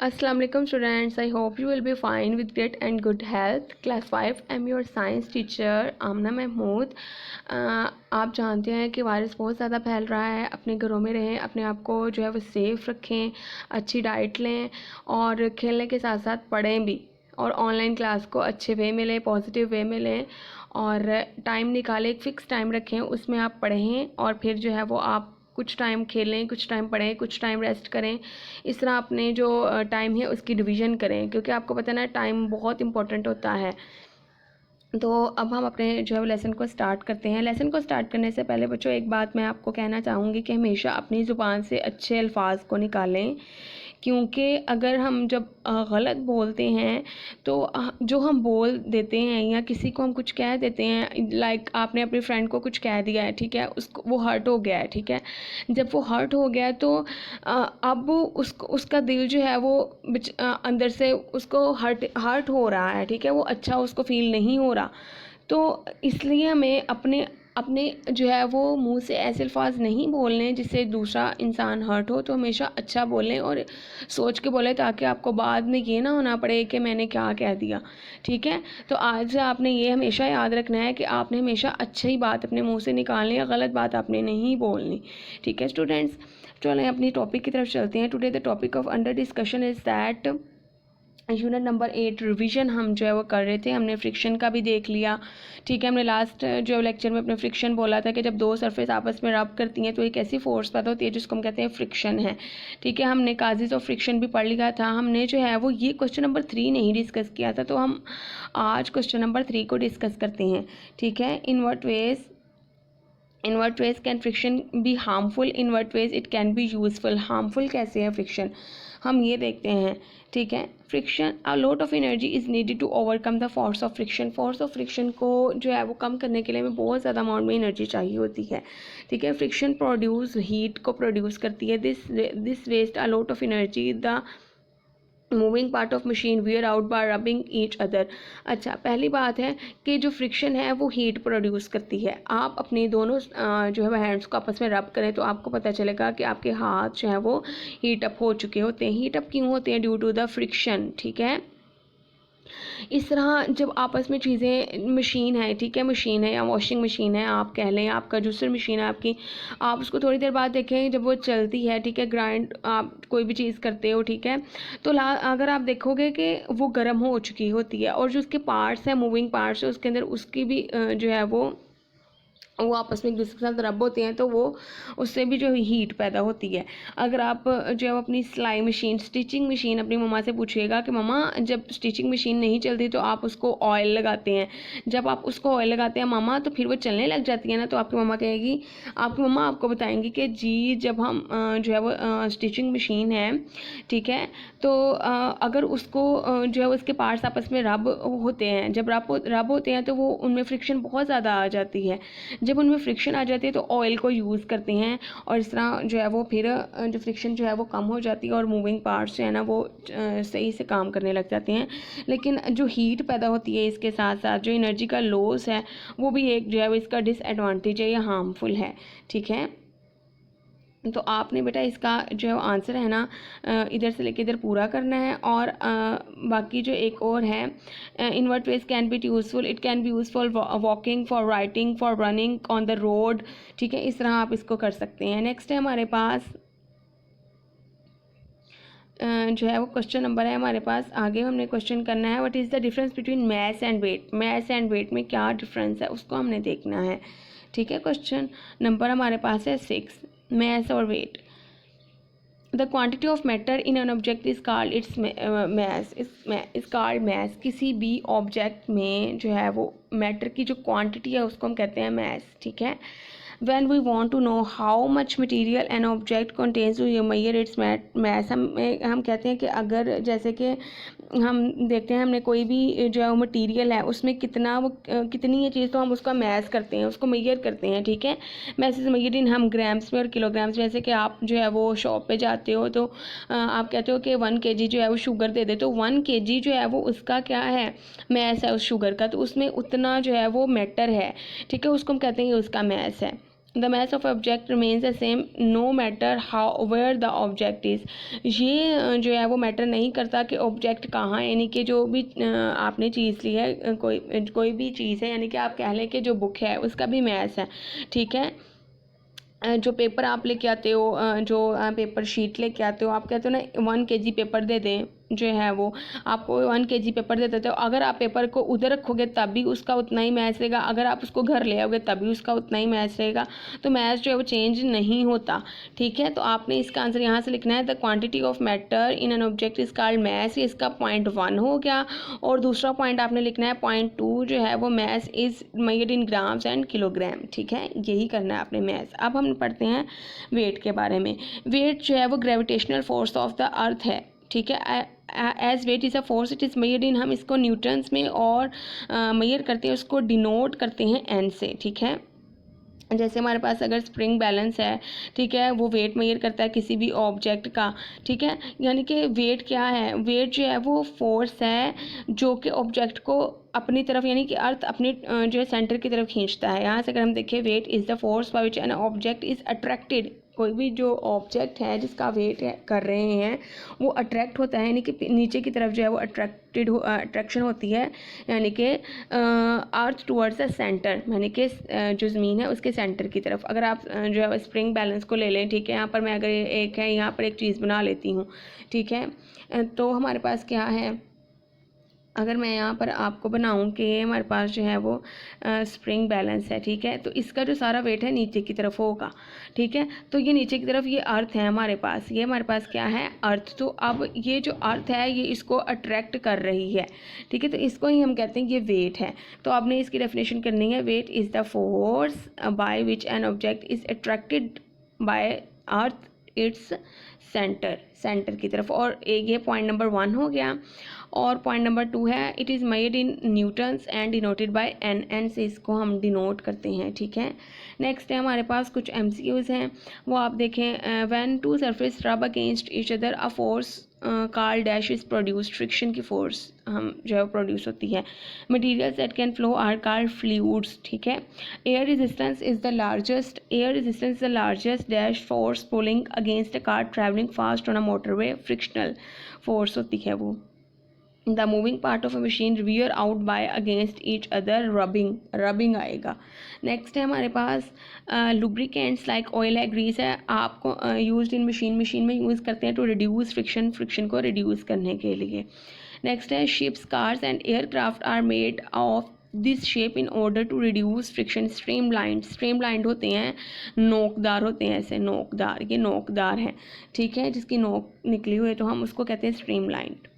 Assalamu alaikum students. I hope you will be fine with great and good health. Class 5. I'm your science teacher आमना महमूद। आप जानते हैं कि virus बहुत ज़्यादा फैल रहा है। अपने घरों में रहें, अपने आप को जो है वो सेफ़ रखें, अच्छी डाइट लें और खेलने के साथ साथ पढ़ें भी, और ऑनलाइन क्लास को अच्छे वे में लें, पॉजिटिव वे में लें और टाइम निकालें, एक फ़िक्स टाइम रखें, उसमें आप पढ़ें और फिर जो है वो आप कुछ टाइम खेलें, कुछ टाइम पढ़ें, कुछ टाइम रेस्ट करें। इस तरह अपने जो टाइम है उसकी डिवीज़न करें, क्योंकि आपको पता है ना टाइम बहुत इंपॉर्टेंट होता है। तो अब हम अपने जो है लेसन को स्टार्ट करते हैं। लेसन को स्टार्ट करने से पहले बच्चों एक बात मैं आपको कहना चाहूँगी कि हमेशा अपनी ज़ुबान से अच्छे अल्फाज को निकालें, क्योंकि अगर हम जब गलत बोलते हैं तो जो हम बोल देते हैं या किसी को हम कुछ कह देते हैं, लाइक आपने अपने फ्रेंड को कुछ कह दिया है, ठीक है, उसको वो हर्ट हो गया है, ठीक है। जब वो हर्ट हो गया है तो अब उसको उसका दिल जो है वो अंदर से उसको हर्ट हो रहा है, ठीक है, वो अच्छा उसको फील नहीं हो रहा। तो इसलिए हमें अपने अपने जो है वो मुंह से ऐसे अल्फाज नहीं बोलने जिससे दूसरा इंसान हर्ट हो। तो हमेशा अच्छा बोलें और सोच के बोलें, ताकि आपको बाद में ये ना होना पड़े कि मैंने क्या कह दिया, ठीक है। तो आज से आपने ये हमेशा याद रखना है कि आपने हमेशा अच्छी बात अपने मुंह से निकालनी है, गलत बात आपने नहीं बोलनी, ठीक है स्टूडेंट्स। चलें अपनी टॉपिक की तरफ चलते हैं। Today the topic of under discussion is that unit number 8 revision हम जो है वो कर रहे थे। हमने फ्रिक्शन का भी देख लिया, ठीक है। हमने लास्ट जो लेक्चर में अपने फ्रिक्शन बोला था कि जब दो सरफेस आपस में रब करती हैं तो एक ऐसी फोर्स पैदा होती है जिसको हम कहते हैं फ्रिक्शन है, ठीक है। हमने काजेज ऑफ फ्रिक्शन भी पढ़ लिया था। हमने जो है वो ये क्वेश्चन नंबर 3 नहीं डिस्कस किया था, तो हम आज क्वेश्चन नंबर 3 को डिस्कस करते हैं, ठीक है। इन what ways can friction be harmful? In what ways it can be useful? Harmful कैसे है फ्रिक्शन, हम ये देखते हैं, ठीक है। Friction, a lot of energy is needed to overcome the force of friction. Force of friction को जो है वो कम करने के लिए हमें बहुत ज़्यादा अमाउंट में एनर्जी चाहिए होती है, ठीक है। फ्रिक्शन प्रोड्यूस हीट को प्रोड्यूस करती है। This waste a lot of energy. The moving part of machine wear out by rubbing each other. अच्छा, पहली बात है कि जो फ्रिक्शन है वो हीट प्रोड्यूस करती है। आप अपने दोनों जो है हैंड्स को आपस में रब करें तो आपको पता चलेगा कि आपके हाथ जो है वो हीट अप हो चुके होते हैं। हीट अप क्यों होते हैं? ड्यू टू द फ्रिक्शन, ठीक है। इस तरह जब आपस में चीज़ें, मशीन है, ठीक है, मशीन है या वॉशिंग मशीन है आप कह लें, आपका जूसर मशीन है आपकी, आप उसको थोड़ी देर बाद देखें जब वो चलती है, ठीक है, ग्राइंड आप कोई भी चीज़ करते हो, ठीक है, तो अगर आप देखोगे कि वो गर्म हो चुकी होती है और जो उसके पार्ट्स हैं, मूविंग पार्ट्स है उसके अंदर, उसकी भी जो है वो आपस में एक दूसरे के साथ रब होते हैं, तो वो उससे भी जो हीट पैदा होती है। अगर आप जो है अपनी सिलाई मशीन, स्टिचिंग मशीन अपनी मम्मा से पूछिएगा कि मम्मा जब स्टिचिंग मशीन नहीं चलती तो आप उसको ऑयल लगाते हैं, जब आप उसको ऑयल लगाते हैं मामा तो फिर वो चलने लग जाती है ना, तो आपकी मम्मा कहेगी, आपकी मम्मा आपको बताएंगी कि जी जब हम जो है वो स्टिचिंग मशीन है, ठीक है, तो अगर उसको जो है उसके पार्ट्स आपस में रब होते हैं, जब रब होते हैं तो वो उनमें फ्रिक्शन बहुत ज़्यादा आ जाती है। जब उनमें फ्रिक्शन आ जाती है तो ऑयल को यूज़ करते हैं और इस तरह जो है वो फिर जो फ्रिक्शन जो है वो कम हो जाती है और मूविंग पार्ट्स जो है ना वो सही से काम करने लग जाते हैं। लेकिन जो हीट पैदा होती है इसके साथ साथ जो एनर्जी का लॉस है वो भी एक जो है वो इसका डिसएडवांटेज है या हार्मफुल है, ठीक है। तो आपने बेटा इसका जो है आंसर है ना इधर से लेके इधर पूरा करना है। और बाकी जो एक और है, in what veg can be useful? It can be use for walking, for writing, for running on the road, ठीक है, इस तरह आप इसको कर सकते हैं। नेक्स्ट है हमारे पास जो है वो क्वेश्चन नंबर है हमारे पास, आगे हमने क्वेश्चन करना है, what is the difference between mass and weight. Mass and weight में क्या डिफरेंस है उसको हमने देखना है, ठीक है। क्वेश्चन नंबर हमारे पास है 6, मैस और weight. The quantity of matter in an object is called its mass, is called mass. किसी भी ऑब्जेक्ट में जो है वो मैटर की जो क्वांटिटी है उसको हम कहते हैं मैस, ठीक है। when we want to know how much material an object contains to measure its mass, हम कहते हैं कि अगर जैसे कि हम देखते हैं हमने कोई भी जो है वो मटीरियल है उसमें कितना वो कितनी ये चीज़, तो हम उसका मैस करते हैं, उसको मेजर करते हैं, ठीक है। मैस इज मेजर्ड इन हम ग्राम्स में और किलोग्राम्स में। जैसे कि आप जो है वो शॉप पे जाते हो तो आप कहते हो कि 1 kg जो है वो शुगर दे दे, तो 1 kg जो है वो उसका क्या है, मैस है उस शुगर का, तो उसमें उतना जो है वो मैटर है, ठीक है, उसको हम कहते हैं कि उसका मैस है। The mass of object remains the same no matter how where the object is। ये जो है वो मैटर नहीं करता कि ऑब्जेक्ट कहाँ है, यानी कि जो भी आपने चीज़ ली है, कोई भी चीज़ है, यानी कि आप कह लें कि जो बुक है उसका भी मैथ है, ठीक है। जो पेपर आप लेके आते हो, जो पेपर शीट लेके आते हो, आप कहते हो ना 1 kg पेपर दे दें, जो है वो आपको 1 kg पेपर दे देते हो। अगर आप पेपर को उधर रखोगे तब भी उसका उतना ही मैथ रहेगा, अगर आप उसको घर ले आओगे तब भी उसका उतना ही मैथ रहेगा। तो मैथ जो है वो चेंज नहीं होता, ठीक है। तो आपने इसका आंसर यहाँ से लिखना है, the quantity of matter in an object is called math. इसका पॉइंट 1 हो गया। और दूसरा पॉइंट आपने लिखना है पॉइंट 2 जो है वो math is measured in grams and kilogram, ठीक है। यही करना है आपने मैथ। अब हम पढ़ते हैं वेट के बारे में। वेट जो है वो gravitational force of the earth है, ठीक है। As weight is a force it is measured in, हम इसको न्यूटन्स में और मेजर करते हैं, उसको डिनोट करते हैं एन से, ठीक है। जैसे हमारे पास अगर स्प्रिंग बैलेंस है, ठीक है, वो वेट मेजर करता है किसी भी ऑब्जेक्ट का, ठीक है। यानी कि वेट क्या है, वेट जो है वो फोर्स है जो कि ऑब्जेक्ट को अपनी तरफ, यानी कि अर्थ अपनी जो है सेंटर की तरफ खींचता है। यहाँ से अगर हम देखें, weight is the force by which an object is attracted. कोई भी जो ऑब्जेक्ट है जिसका वेट कर रहे हैं वो अट्रैक्ट होता है, यानी कि नीचे की तरफ जो है वो अट्रैक्शन होती है, यानी कि अर्थ टुवर्ड्स द सेंटर, यानी कि जो ज़मीन है उसके सेंटर की तरफ। अगर आप जो है स्प्रिंग बैलेंस को ले लें, ठीक है, यहाँ पर मैं अगर एक है, यहाँ पर एक चीज़ बना लेती हूँ, ठीक है। तो हमारे पास क्या है, अगर मैं यहाँ पर आपको बनाऊँ कि हमारे पास जो है वो स्प्रिंग बैलेंस है, ठीक है, तो इसका जो सारा वेट है नीचे की तरफ होगा, ठीक है। तो ये नीचे की तरफ ये अर्थ है हमारे पास, ये हमारे पास क्या है, अर्थ। तो अब ये जो अर्थ है ये इसको अट्रैक्ट कर रही है, ठीक है, तो इसको ही हम कहते हैं ये वेट है। तो आपने इसकी डेफिनेशन करनी है, weight is the force by which an object is attracted by earth its centre की तरफ। और ये पॉइंट नंबर 1 हो गया। और पॉइंट नंबर 2 है, it is measured in newtons and denoted by N से इसको हम डिनोट करते हैं, ठीक है। नेक्स्ट है हमारे पास कुछ MCQs हैं, वो आप देखें। When two surface rub against each other a force call dash is produce, friction की फोर्स हम जो है प्रोड्यूस होती है। Materials that can flow are called fluids, ठीक है। Air resistance is the largest dash force pulling against a car travelling fast on a motorway, frictional force होती है वो। The moving part of a machine wear out by against each other, rubbing आएगा। Next है हमारे पास lubricants like oil है, grease है, आपको यूज्ड इन मशीन में यूज़ करते हैं टू रिड्यूस फ्रिक्शन को रिड्यूस करने के लिए। नेक्स्ट है ships, cars and aircraft are made of this shape in order to reduce friction. Streamlined होते हैं, नोकदार होते हैं, ऐसे नोकदार, ये नोकदार हैं, ठीक है, जिसकी नोक निकली हुई है तो हम उसको कहते हैं स्ट्रीमलाइंड।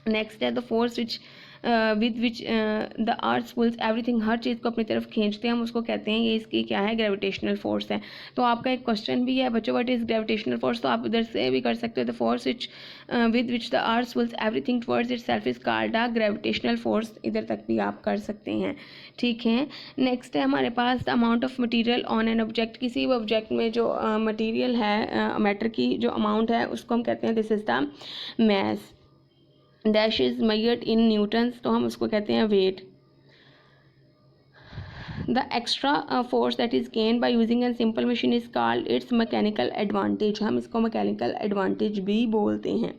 नेक्स्ट है the force with which the earth pulls everything, हर चीज़ को अपनी तरफ खींचते हैं, हम उसको कहते हैं, ये इसकी क्या है, ग्रेविटेशनल फोर्स है। तो आपका एक क्वेश्चन भी है बच्चों, व्हाट इज़ ग्रेविटेशनल फोर्स, तो आप इधर से भी कर सकते हो। The force which with which the earth pulls everything towards itself is called a gravitational force, इधर तक भी आप कर सकते हैं, ठीक है। नेक्स्ट है हमारे पास the amount of material on an object, किसी भी ऑब्जेक्ट में जो मटीरियल है, मैटर की जो अमाउंट है उसको हम कहते हैं this is the mass. Dash is measured in newtons, तो हम उसको कहते हैं weight. The extra force that is gain by using an simple machine is called its mechanical advantage, हम इसको मैकेनिकल एडवांटेज भी बोलते हैं।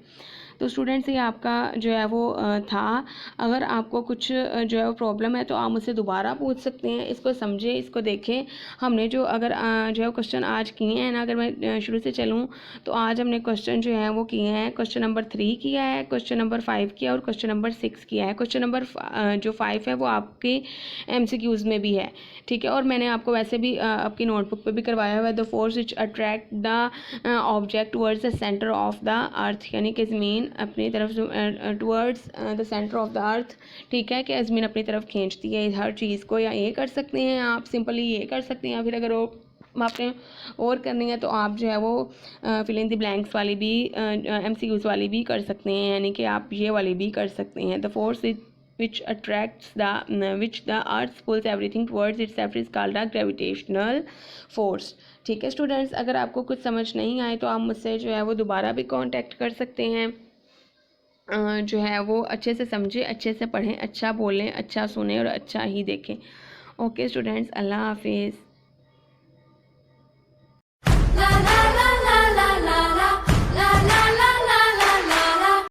तो स्टूडेंट्स ये आपका जो है वो था। अगर आपको कुछ जो है वो प्रॉब्लम है तो आप मुझसे दोबारा पूछ सकते हैं, इसको समझें, इसको देखें। हमने जो अगर जो है क्वेश्चन आज किए हैं ना, अगर मैं शुरू से चलूँ तो आज हमने क्वेश्चन जो है वो किए हैं, क्वेश्चन नंबर 3 किया है, क्वेश्चन नंबर 5 किया और क्वेश्चन नंबर 6 किया है। क्वेश्चन नंबर जो 5 है वो आपके MCQs में भी है, ठीक है। और मैंने आपको वैसे भी आपकी नोटबुक पे भी करवाया हुआ है, the force which attract the object towards the centre of the अर्थ, यानी कि ज़मीन अपनी तरफ towards the centre of the अर्थ, ठीक है, कि ज़मीन अपनी तरफ खींचती है हर चीज़ को। या ये कर सकते हैं आप, सिंपली ये कर सकते हैं, फिर अगर वो आपने और करनी है तो आप जो है वो फिल इन द ब्लैंक्स वाली भी MCQs वाली भी कर सकते हैं, यानी कि आप ये वाली भी कर सकते हैं। The force which which the earth pulls everything towards itself is called a gravitational force, ठीक है स्टूडेंट्स। अगर आपको कुछ समझ नहीं आए तो आप मुझसे जो है वो दोबारा भी कांटेक्ट कर सकते हैं। जो है वो अच्छे से समझें, अच्छे से पढ़ें, अच्छा बोलें, अच्छा सुने और अच्छा ही देखें। ओके स्टूडेंट्स, अल्लाह हाफिज़।